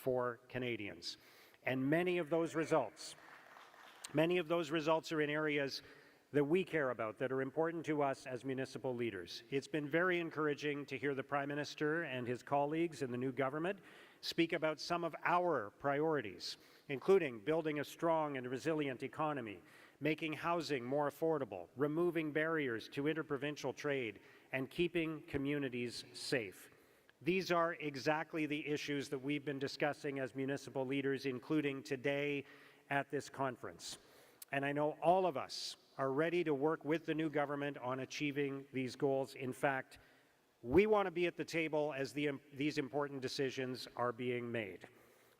for Canadians. And many of those results are in areas that we care about, that are important to us as municipal leaders. It's been very encouraging to hear the Prime Minister and his colleagues in the new government speak about some of our priorities, including building a strong and resilient economy, making housing more affordable, removing barriers to interprovincial trade, and keeping communities safe. These are exactly the issues that we've been discussing as municipal leaders, including today at this conference. And I know all of us are ready to work with the new government on achieving these goals. In fact, we want to be at the table as these important decisions are being made.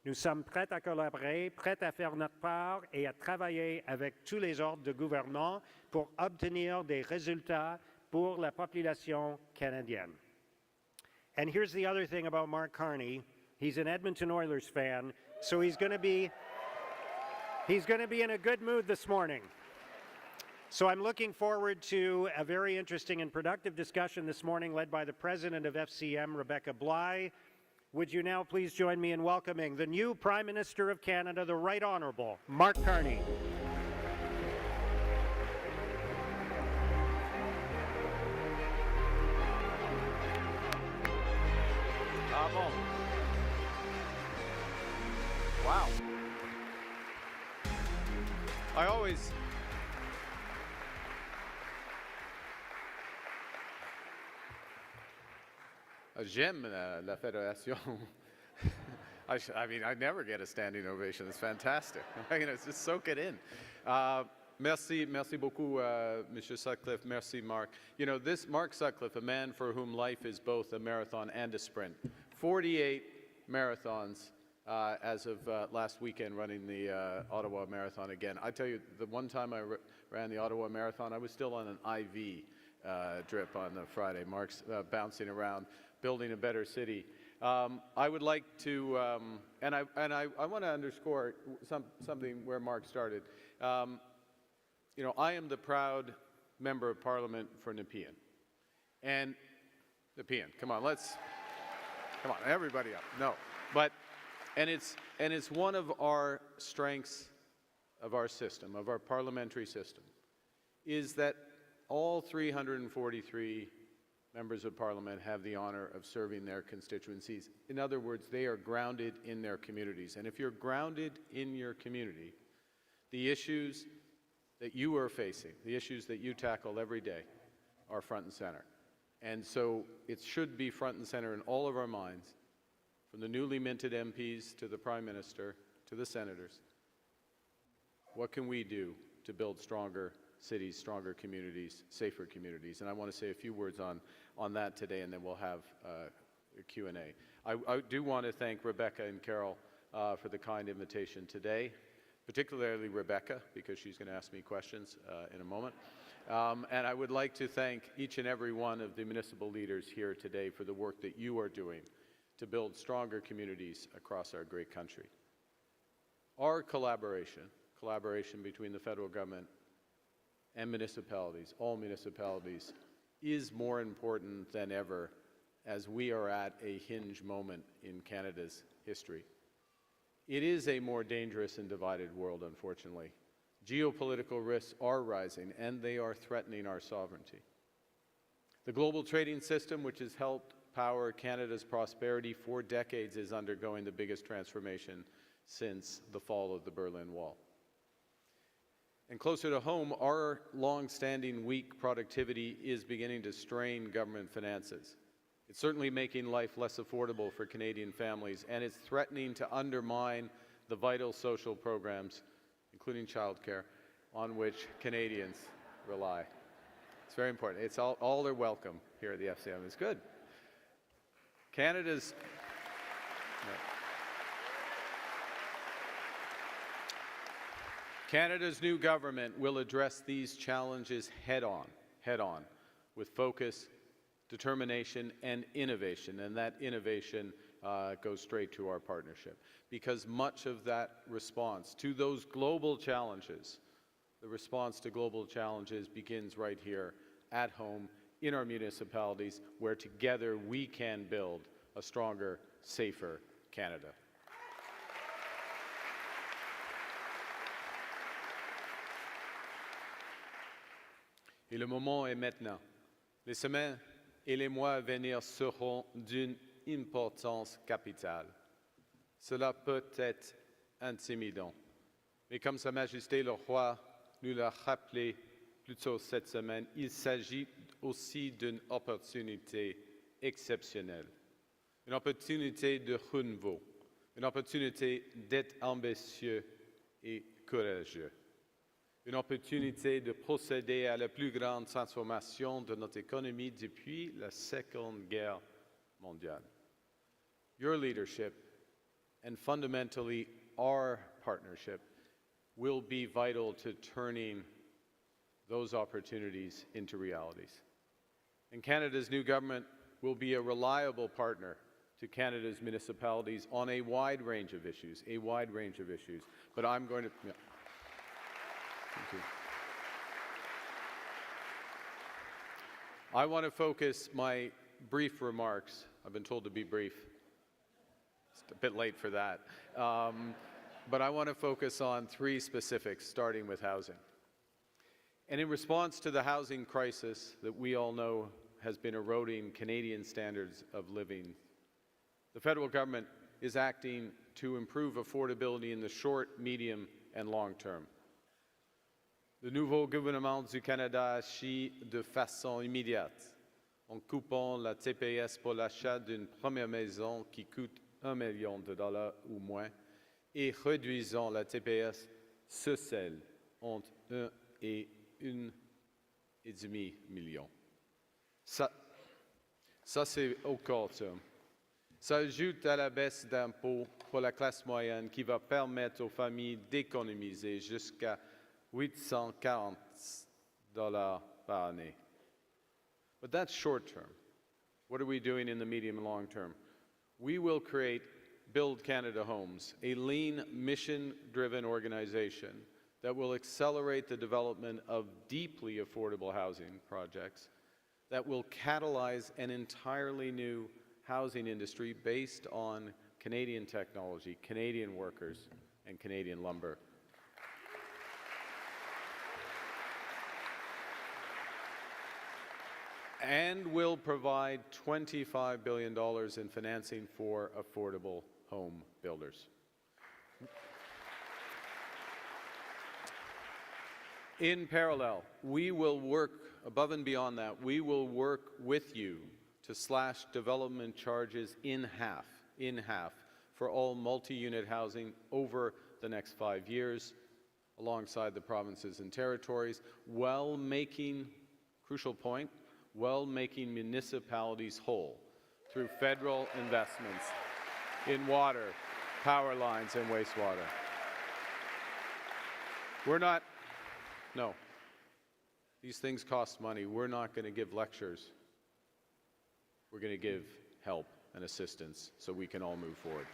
Nous sommes prêts à collaborer, prêts à faire notre part et à travailler avec tous les ordres de gouvernement pour obtenir des résultats pour la population canadienne. And here's the other thing about Mark Carney. He's an Edmonton Oilers fan, so he's going to be in a good mood this morning. So I'm looking forward to a very interesting and productive discussion this morning led by the President of FCM, Rebecca Bly. Would you now please join me in welcoming the new Prime Minister of Canada, the Right Honourable Mark Carney. Wow. I always... J'aime la Fédération. I mean, I never get a standing ovation. It's fantastic. It's just soak it in. Merci beaucoup, Mr. Sutcliffe. Merci, Mark. You know, this Mark Sutcliffe, a man for whom life is both a marathon and a sprint. 48 marathons as of last weekend, running the Ottawa Marathon again. I tell you, the one time I ran the Ottawa Marathon, I was still on an IV drip on the Friday. Mark's bouncing around, building a better city. I would like to, and I want to underscore something where Mark started. You know, I am the proud member of Parliament for Nepean. And Nepean, come on, everybody up. No, but, and it's one of our strengths of our system, of our parliamentary system, is that all 343 members of Parliament have the honor of serving their constituencies. In other words, they are grounded in their communities. And if you're grounded in your community, the issues that you are facing, the issues that you tackle every day, are front and center. And so it should be front and center in all of our minds, from the newly minted MPs to the Prime Minister to the Senators. What can we do to build stronger cities, stronger communities, safer communities? And I want to say a few words on that today, and then we'll have a Q&A. I do want to thank Rebecca and Carol for the kind invitation today, particularly Rebecca, because she's going to ask me questions in a moment. And I would like to thank each and every one of the municipal leaders here today for the work that you are doing to build stronger communities across our great country. Our collaboration between the federal government and municipalities, all municipalities, is more important than ever as we are at a hinge moment in Canada's history. It is a more dangerous and divided world, unfortunately. Geopolitical risks are rising, and they are threatening our sovereignty. The global trading system, which has helped power Canada's prosperity for decades, is undergoing the biggest transformation since the fall of the Berlin Wall. And closer to home, our long-standing weak productivity is beginning to strain government finances. It's certainly making life less affordable for Canadian families, and it's threatening to undermine the vital social programs, including childcare, on which Canadians rely. It's very important. It's all are welcome here at the FCM. It's good. Canada's new government will address these challenges head-on, with focus, determination, and innovation. And that innovation goes straight to our partnership. Because much of that response to those global challenges, the response to global challenges begins right here at home in our municipalities, where together we can build a stronger, safer Canada. Et le moment est maintenant. Les semaines et les mois à venir seront d'une importance capitale. Cela peut être intimidant, mais comme Sa Majesté le Roi nous l'a rappelé plus tôt cette semaine, il s'agit aussi d'une opportunité exceptionnelle, une opportunité de renouveau, une opportunité d'être ambitieux et courageux, une opportunité de procéder à la plus grande transformation de notre économie depuis la Seconde Guerre mondiale. Your leadership, and fundamentally our partnership, will be vital to turning those opportunities into realities. And Canada's new government will be a reliable partner to Canada's municipalities on a wide range of issues, But I'm going to... Yeah. Thank you. I want to focus my brief remarks. I've been told to be brief. It's a bit late for that. But I want to focus on three specifics, starting with housing. And in response to the housing crisis that we all know has been eroding Canadian standards of living, the federal government is acting to improve affordability in the short, medium, and long term. Le nouveau gouvernement du Canada agit de façon immédiate en coupant la TPS pour l'achat d'une première maison qui coûte $1 million ou moins et réduisant la TPS sur celle entre 1 et 1,5 million. Ça c'est au court terme. Ça ajoute à la baisse d'impôts pour la classe moyenne qui va permettre aux familles d'économiser jusqu'à $840 par année. But that's short term. What are we doing in the medium and long term? We will create Build Canada Homes, a lean, mission-driven organization that will accelerate the development of deeply affordable housing projects, that will catalyze an entirely new housing industry based on Canadian technology, Canadian workers, and Canadian lumber. And will provide $25 billion in financing for affordable home builders. In parallel, we will work above and beyond that. We will work with you to slash development charges in half for all multi-unit housing over the next 5 years, alongside the provinces and territories, while making, crucial point, while making municipalities whole through federal investments in water, power lines, and wastewater. No, these things cost money. We're not going to give lectures. We're going to give help and assistance so we can all move forward.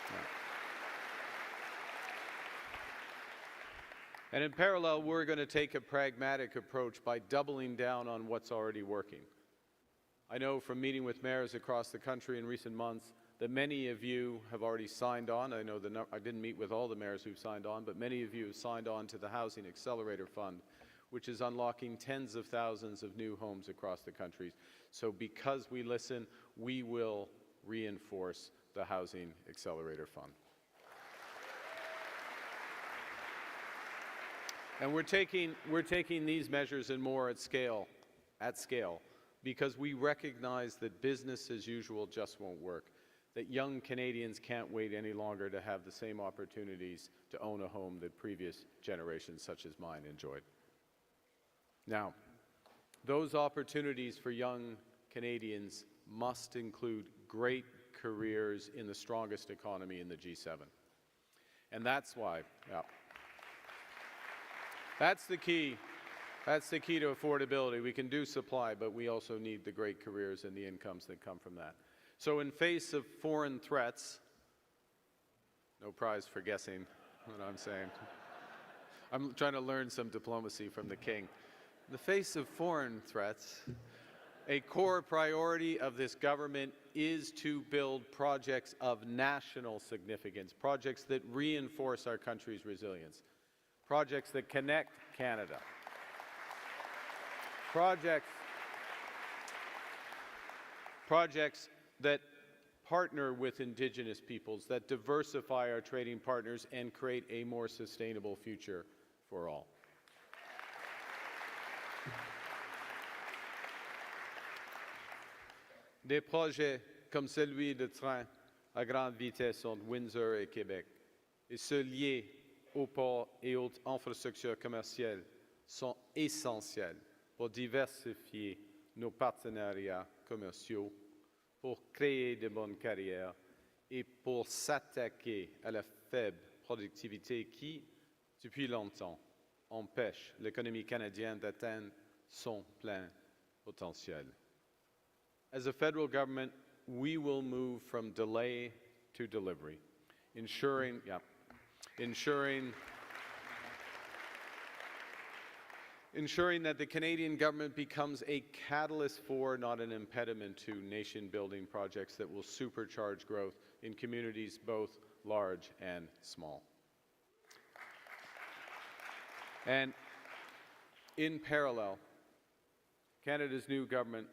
Yeah. And in parallel, we're going to take a pragmatic approach by doubling down on what's already working. I know from meeting with mayors across the country in recent months that many of you have already signed on. I know I didn't meet with all the mayors who've signed on, but many of you have signed on to the Housing Accelerator Fund, which is unlocking tens of thousands of new homes across the country. So because we listen, we will reinforce the Housing Accelerator Fund. And we're taking these measures and more at scale, because we recognize that business as usual just won't work, that young Canadians can't wait any longer to have the same opportunities to own a home that previous generations such as mine enjoyed. Now, those opportunities for young Canadians must include great careers in the strongest economy in the G7. And that's why, that's the key. That's the key to affordability. We can do supply, but we also need the great careers and the incomes that come from that. So in face of foreign threats, no prize for guessing what I'm saying. I'm trying to learn some diplomacy from the king. In the face of foreign threats, a core priority of this government is to build projects of national significance, projects that reinforce our country's resilience, projects that connect Canada. projects that partner with Indigenous peoples, that diversify our trading partners and create a more sustainable future for all. Des projets comme celui de train à grande vitesse entre Windsor et Québec, et ceux liés aux ports et aux infrastructures commerciales sont essentiels pour diversifier nos partenariats commerciaux, pour créer de bonnes carrières et pour s'attaquer à la faible productivité qui, depuis longtemps, empêche l'économie canadienne d'atteindre son plein potentiel. As a federal government, we will move from delay to delivery, ensuring that the Canadian government becomes a catalyst for, not an impediment to, nation-building projects that will supercharge growth in communities both large and small. And in parallel, Canada's new government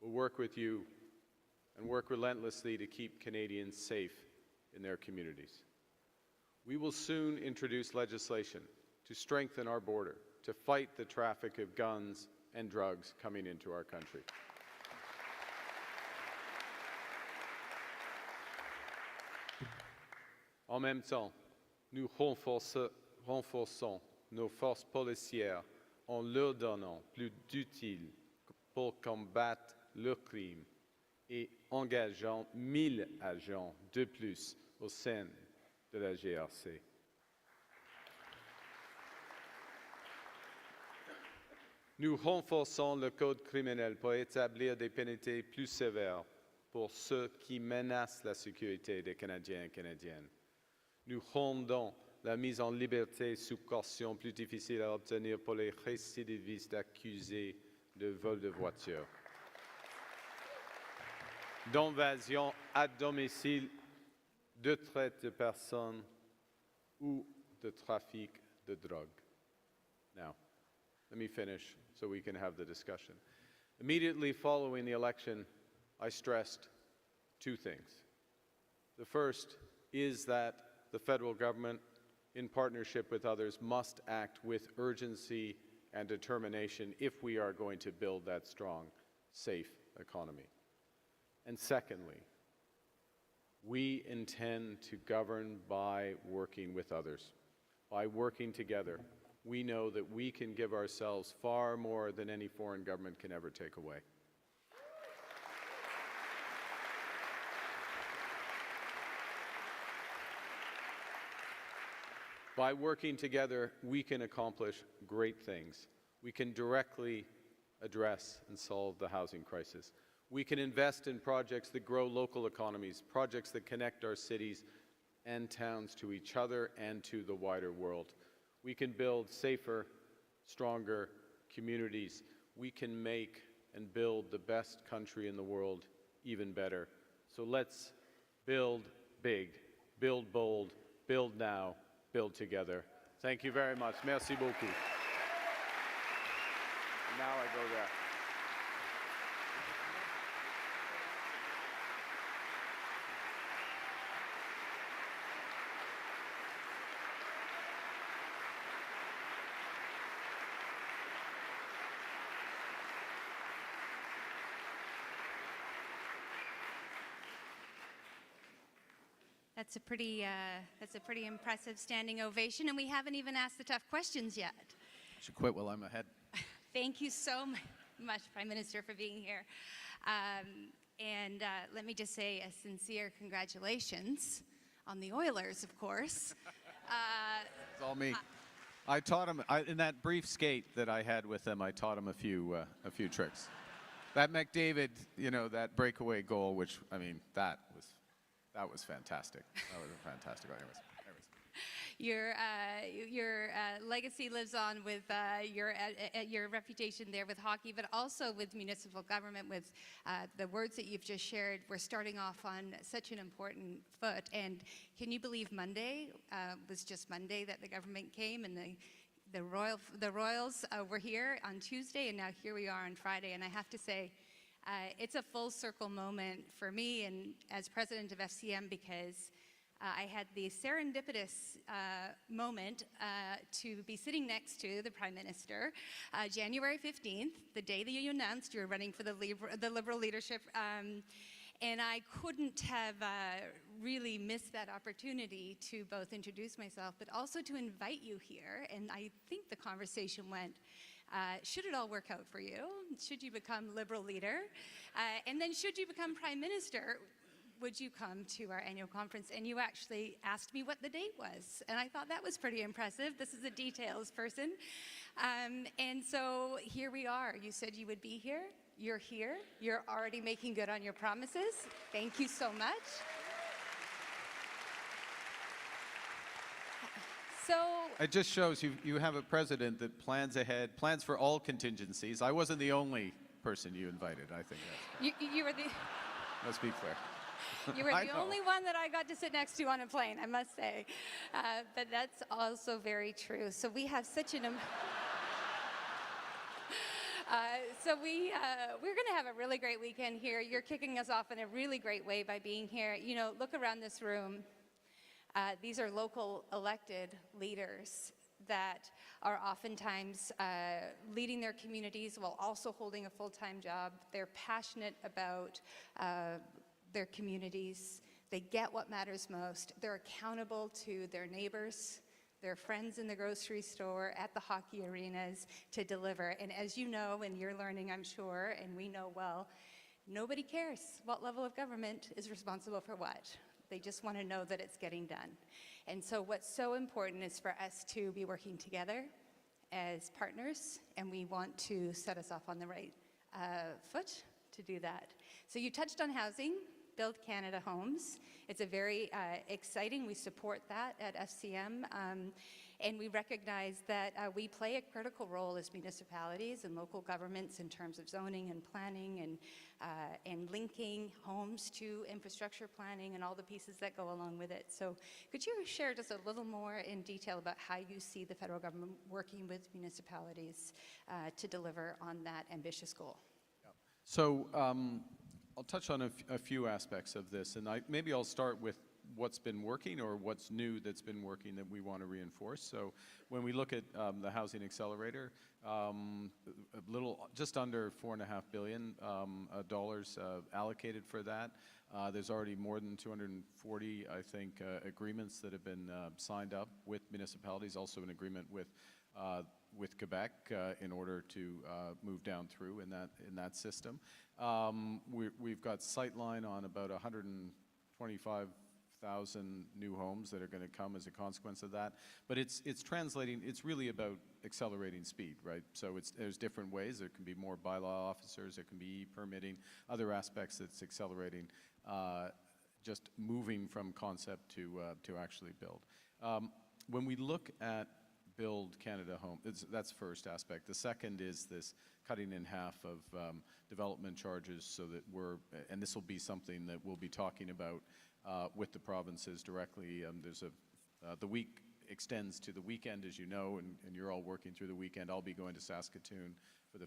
will work with you and work relentlessly to keep Canadians safe in their communities. We will soon introduce legislation to strengthen our border, to fight the traffic of guns and drugs coming into our country. En même temps, nous renforçons nos forces policières en leur donnant plus d'outils pour combattre le crime et engageant 1000 agents de plus au sein de la GRC. Nous renforçons le code criminel pour établir des pénalités plus sévères pour ceux qui menacent la sécurité des Canadiens et Canadiennes. Nous rendons la mise en liberté sous caution plus difficile à obtenir pour les récidivistes accusés de vol de voiture, d'invasion à domicile, de traite de personnes ou de trafic de drogue. Now, let me finish so we can have the discussion. Immediately following the election, I stressed two things. The first is that the federal government, in partnership with others, must act with urgency and determination if we are going to build that strong, safe economy. And secondly, we intend to govern by working with others, by working together. We know that we can give ourselves far more than any foreign government can ever take away. By working together, we can accomplish great things. We can directly address and solve the housing crisis. We can invest in projects that grow local economies, projects that connect our cities and towns to each other and to the wider world. We can build safer, stronger communities. We can make and build the best country in the world even better. So let's build big, build bold, build now, build together. Thank you very much. Merci beaucoup. Now I go there. That's a pretty impressive standing ovation, and we haven't even asked the tough questions yet. I should quit while I'm ahead. Thank you so much, Prime Minister, for being here. And let me just say a sincere congratulations on the Oilers, of course. It's all me. I taught him in that brief skate that I had with him. I taught him a few tricks. That McDavid, that breakaway goal, which that was fantastic. That was fantastic. Anyways. Your legacy lives on with your reputation there with hockey, but also with municipal government, with the words that you've just shared. We're starting off on such an important foot. And can you believe Monday was just Monday that the government came and the Royals were here on Tuesday, and now here we are on Friday. And I have to say, it's a full circle moment for me and as president of FCM, because I had the serendipitous moment to be sitting next to the Prime Minister January 15th, the day that you announced you were running for the Liberal leadership. And I couldn't have really missed that opportunity to both introduce myself, but also to invite you here. And I think the conversation went, should it all work out for you? Should you become Liberal leader? And then should you become Prime Minister, would you come to our annual conference? And you actually asked me what the date was. And I thought that was pretty impressive. This is a details person. And so here we are. You said you would be here. You're here. You're already making good on your promises. Thank you so much. So It just shows you have a president that plans ahead, plans for all contingencies. I wasn't the only person you invited, I think. you were the... Let's be fair. You were I the know. only one that I got to sit next to on a plane, I must say. But that's also very true. So we have such an... we're going to have a really great weekend here. You're kicking us off in a really great way by being here. You know, look around this room. These are local elected leaders that are oftentimes leading their communities while also holding a full-time job. They're passionate about their communities. They get what matters most. They're accountable to their neighbors, their friends in the grocery store, at the hockey arenas to deliver. And as you know, and you're learning, I'm sure, and we know well, nobody cares what level of government is responsible for what. They just want to know that it's getting done. And so what's so important is for us to be working together as partners, and we want to set us off on the right foot to do that. So you touched on housing. Build Canada Homes. It's a very exciting, we support that at FCM, and we recognize that we play a critical role as municipalities and local governments in terms of zoning and planning and linking homes to infrastructure planning and all the pieces that go along with it. So could you share just a little more in detail about how you see the federal government working with municipalities to deliver on that ambitious goal? So I'll touch on a few aspects of this, and maybe I'll start with what's been working or what's new that's been working that we want to reinforce. So when we look at the Housing Accelerator, just under $4.5 billion allocated for that. There's already more than 240, I think, agreements that have been signed up with municipalities, also an agreement with Quebec in order to move down through in that system. We've got sightline on about 125,000 new homes that are going to come as a consequence of that. But it's translating, it's really about accelerating speed, right? So there's different ways. There can be more bylaw officers, there can be permitting, other aspects that's accelerating, just moving from concept to actually build. When we look at Build Canada Home, that's the first aspect. The second is this cutting in half of development charges so that and this will be something that we'll be talking about with the provinces directly. The week extends to the weekend, as you know, and you're all working through the weekend. I'll be going to Saskatoon for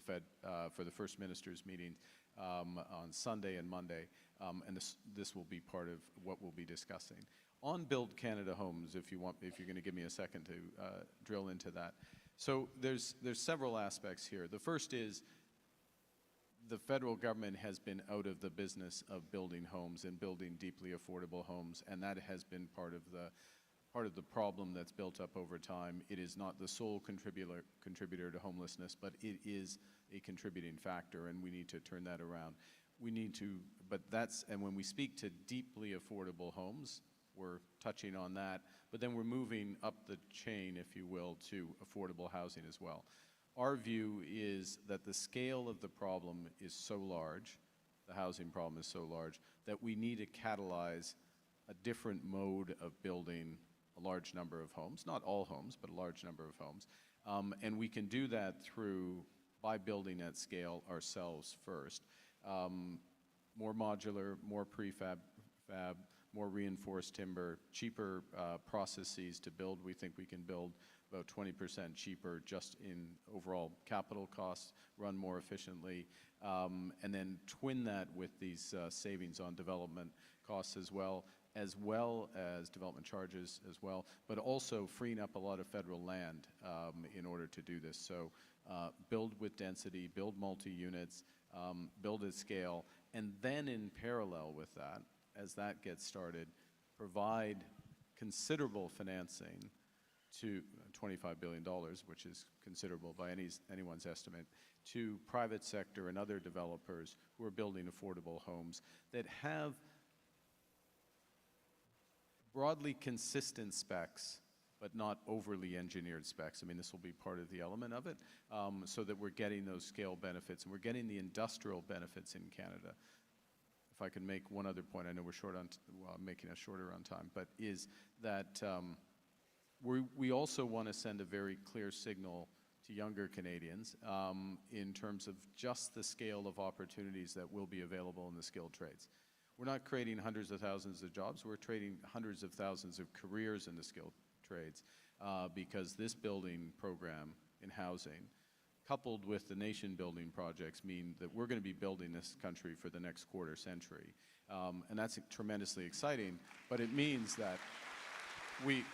the First Minister's meeting on Sunday and Monday, and this will be part of what we'll be discussing. On Build Canada Homes, if you're going to give me a second to drill into that. So there's several aspects here. The first is the federal government has been out of the business of building homes and building deeply affordable homes, and that has been part of the problem that's built up over time. It is not the sole contributor to homelessness, but it is a contributing factor, and we need to turn that around. And when we speak to deeply affordable homes, we're touching on that, but then we're moving up the chain, if you will, to affordable housing as well. Our view is that the scale of the problem is so large, the housing problem is so large, that we need to catalyze a different mode of building a large number of homes, not all homes, but a large number of homes. And we can do that by building at scale ourselves first. More modular, more prefab, more reinforced timber, cheaper processes to build. We think we can build about 20% cheaper just in overall capital costs, run more efficiently, and then twin that with these savings on development costs as well as development charges as well, but also freeing up a lot of federal land in order to do this. So build with density, build multi-units, build at scale, and then in parallel with that, as that gets started, provide considerable financing to $25 billion, which is considerable by anyone's estimate, to private sector and other developers who are building affordable homes that have broadly consistent specs, but not overly engineered specs. I mean, this will be part of the element of it, so that we're getting those scale benefits and we're getting the industrial benefits in Canada. If I can make one other point, I know we're short on, making us shorter on time, but is that we also want to send a very clear signal to younger Canadians in terms of just the scale of opportunities that will be available in the skilled trades. We're not creating hundreds of thousands of jobs, we're creating hundreds of thousands of careers in the skilled trades because this building program in housing, coupled with the nation building projects, mean that we're going to be building this country for the next quarter century. And that's tremendously exciting, but it means that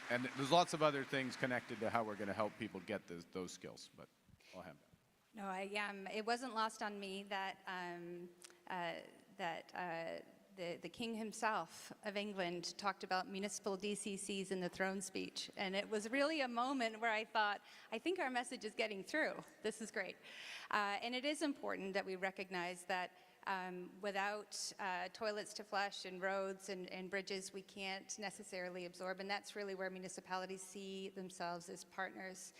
and there's lots of other things connected to how we're going to help people get those skills, but I'll hand back. No, it wasn't lost on me that the King himself of England talked about municipal DCCs in the throne speech, and it was really a moment where I thought, I think our message is getting through. This is great. And it is important that we recognize that without toilets to flush and roads and bridges, we can't necessarily absorb, and that's really where municipalities see themselves as partners.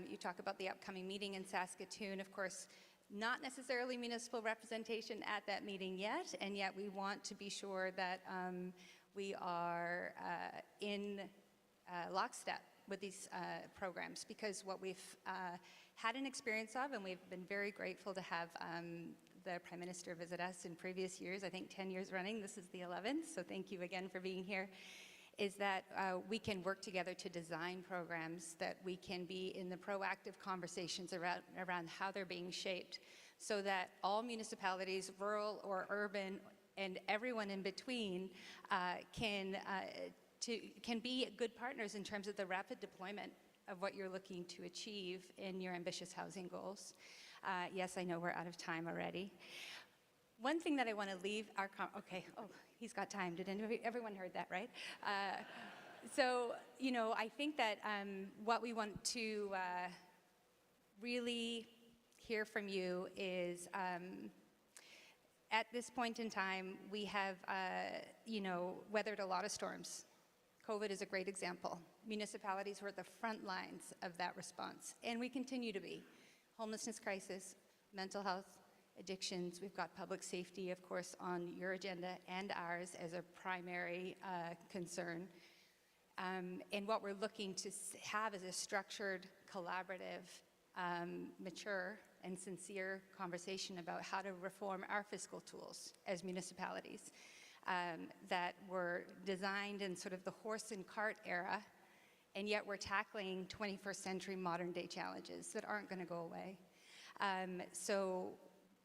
You talk about the upcoming meeting in Saskatoon, of course, not necessarily municipal representation at that meeting yet, and yet we want to be sure that we are in lockstep with these programs, because what we've had an experience of, and we've been very grateful to have the Prime Minister visit us in previous years, I think 10 years running, this is the 11th, so thank you again for being here, is that we can work together to design programs that we can be in the proactive conversations around how they're being shaped, so that all municipalities, rural or urban, and everyone in between can be good partners in terms of the rapid deployment of what you're looking to achieve in your ambitious housing goals. Yes, I know we're out of time already. One thing that I want to leave our, okay, oh, he's got time. Did everyone heard that, right? So, you know, I think that what we want to really hear from you is at this point in time, we have, you know, weathered a lot of storms. COVID is a great example. Municipalities were at the front lines of that response, and we continue to be. Homelessness crisis, mental health, addictions. We've got public safety, of course, on your agenda and ours as a primary concern. And what we're looking to have is a structured, collaborative, mature, and sincere conversation about how to reform our fiscal tools as municipalities that were designed in sort of the horse and cart era, and yet we're tackling 21st century modern day challenges that aren't going to go away. So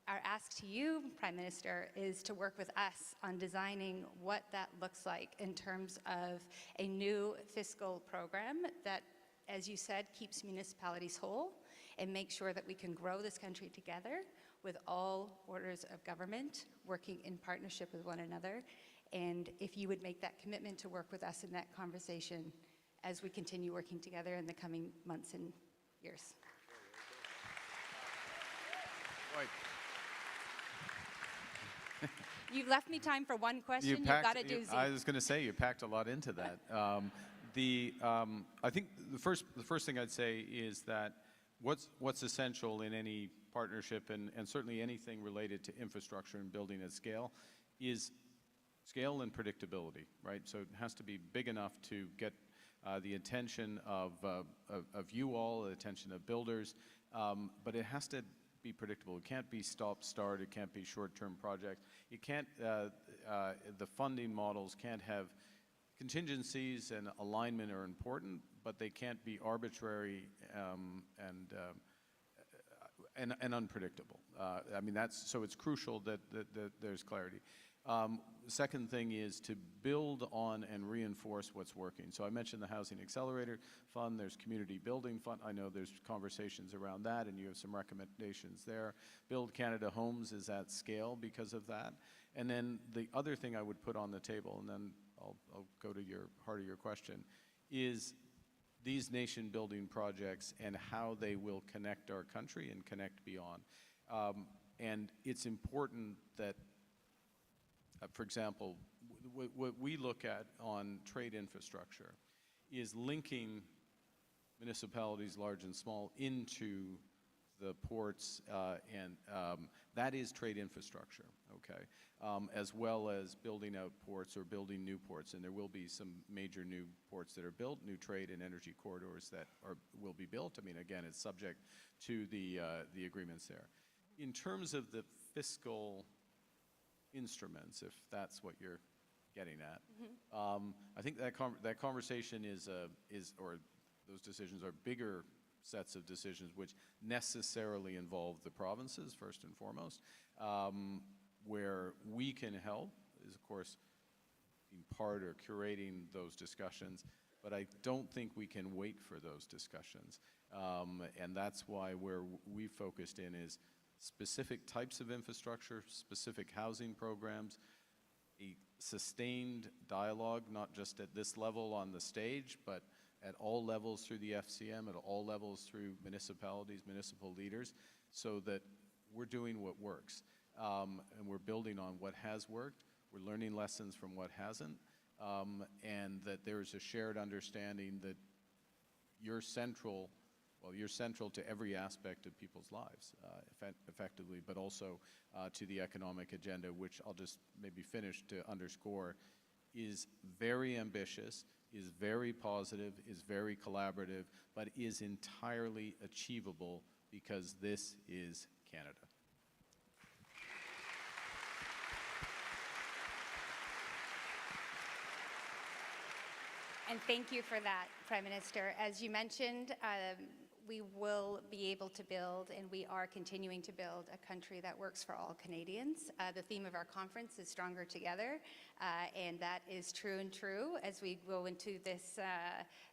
our ask to you, Prime Minister, is to work with us on designing what that looks like in terms of a new fiscal program that, as you said, keeps municipalities whole and makes sure that we can grow this country together with all orders of government working in partnership with one another. And if you would make that commitment to work with us in that conversation as we continue working together in the coming months and years. Right. You've left me time for one question. You've got a doozy. I was going to say, you packed a lot into that. I think the first thing I'd say is that what's essential in any partnership, and certainly anything related to infrastructure and building at scale, is scale and predictability, right? So it has to be big enough to get the attention of you all, the attention of builders, but it has to be predictable. It can't be stop-start. It can't be short-term projects. It can't. The funding models can't have contingencies and alignment are important, but they can't be arbitrary and unpredictable. I mean, so it's crucial that there's clarity. Second thing is to build on and reinforce what's working. So I mentioned the Housing Accelerator Fund, there's Community Building Fund. I know there's conversations around that, and you have some recommendations there. Build Canada Homes is at scale because of that. And then the other thing I would put on the table, and then I'll go to your heart of your question, is these nation-building projects and how they will connect our country and connect beyond. And it's important that, for example, what we look at on trade infrastructure is linking municipalities, large and small, into the ports, and that is trade infrastructure, okay? As well as building out ports or building new ports, and there will be some major new ports that are built, new trade and energy corridors that will be built. I mean, again, it's subject to the agreements there. In terms of the fiscal instruments, if that's what you're getting at, I think that conversation or those decisions are bigger sets of decisions which necessarily involve the provinces first and foremost. Where we can help is, of course, being part or curating those discussions, but I don't think we can wait for those discussions. And that's why where we focused in is specific types of infrastructure, specific housing programs, a sustained dialogue, not just at this level on the stage, but at all levels through the FCM, at all levels through municipalities, municipal leaders, so that we're doing what works. And we're building on what has worked, we're learning lessons from what hasn't, and that there is a shared understanding that you're central to every aspect of people's lives, effectively, but also to the economic agenda, which I'll just maybe finish to underscore, is very ambitious, is very positive, is very collaborative, but is entirely achievable because this is Canada. And thank you for that, Prime Minister. As you mentioned, we will be able to build, and we are continuing to build, a country that works for all Canadians. The theme of our conference is Stronger Together, and that is true and true as we go into this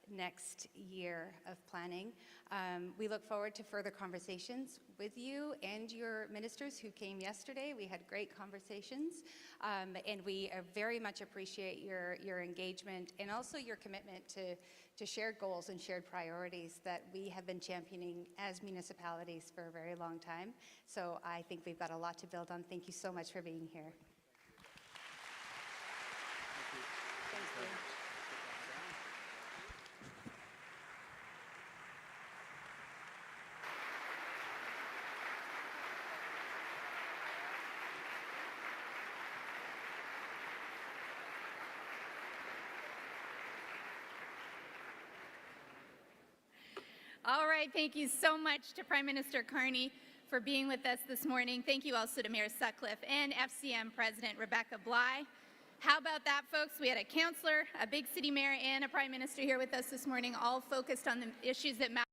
next year of planning. We look forward to further conversations with you and your ministers who came yesterday. We had great conversations, and we very much appreciate your engagement and also your commitment to shared goals and shared priorities that we have been championing as municipalities for a very long time. So I think we've got a lot to build on. Thank you so much for being here. Thank you. All right, thank you so much to Prime Minister Carney for being with us this morning. Thank you also to Mayor Sutcliffe and FCM President Rebecca Bly. How about that, folks? We had a councillor, a big city mayor, and a Prime Minister here with us this morning, all focused on the issues that matter.